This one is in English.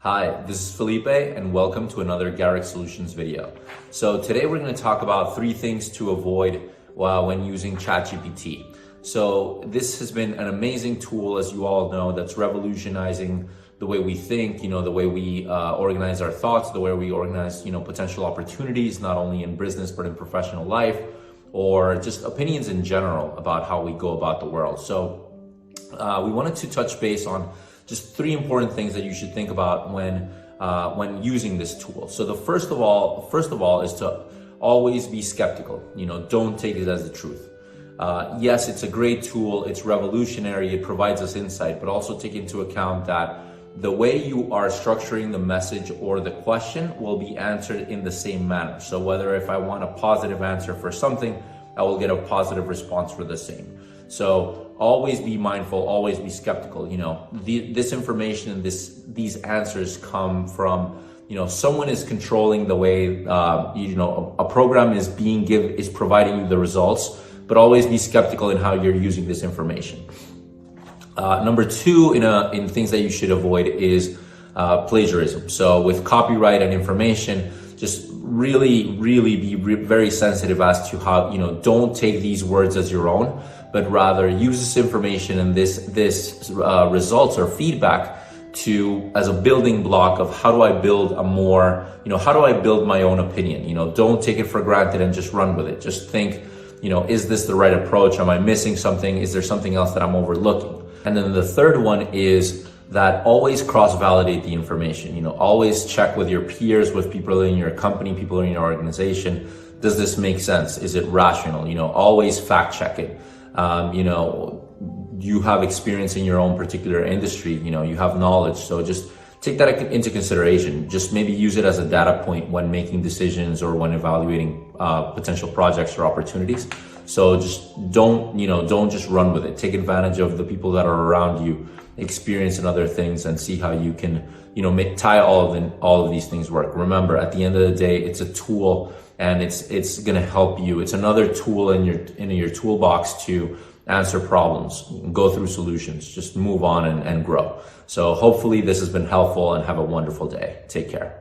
Hi, this is Felipe and welcome to another Garrick Solutions video. So today we're going to talk about 3 things to avoid when using Chatgpt. So this has been an amazing tool, as you all know, that's revolutionizing the way we think, the way we organize our thoughts, the way we organize, potential opportunities, not only in business, but in professional life, or just opinions in general about how we go about the world. So we wanted to touch base on just 3 important things that you should think about when using this tool. So the first of all is to always be skeptical. Don't take it as the truth. Yes, it's a great tool. It's revolutionary. It provides us insight, but also take into account that the way you are structuring the message or the question will be answered in the same manner. So whether if I want a positive answer for something, I will get a positive response for the same. So always be mindful, always be skeptical. This information and these answers come from, someone is controlling the way, a program is providing you the results, but always be skeptical in how you're using this information. Number 2 in things that you should avoid is plagiarism. So with copyright and information, just really be very sensitive as to how, don't take these words as your own, but rather use this information and this results or feedback as a building block of how do I build how do I build my own opinion? Don't take it for granted and just run with it. Just think, is this the right approach? Am I missing something? Is there something else that I'm overlooking? And then the third one is that always cross-validate the information. Always check with your peers, with people in your company, people in your organization. Does this make sense? Is it rational? Always fact check it. You have experience in your own particular industry, you have knowledge. So just take that into consideration. Just maybe use it as a data point when making decisions or when evaluating potential projects or opportunities. So just don't just run with it. Take advantage of the people that are around you, experience in other things, and see how you can, tie all of these things work. Remember, at the end of the day, it's a tool and it's going to help you. It's another tool in your toolbox to answer problems, go through solutions, just move on and grow. So hopefully this has been helpful, and have a wonderful day. Take care.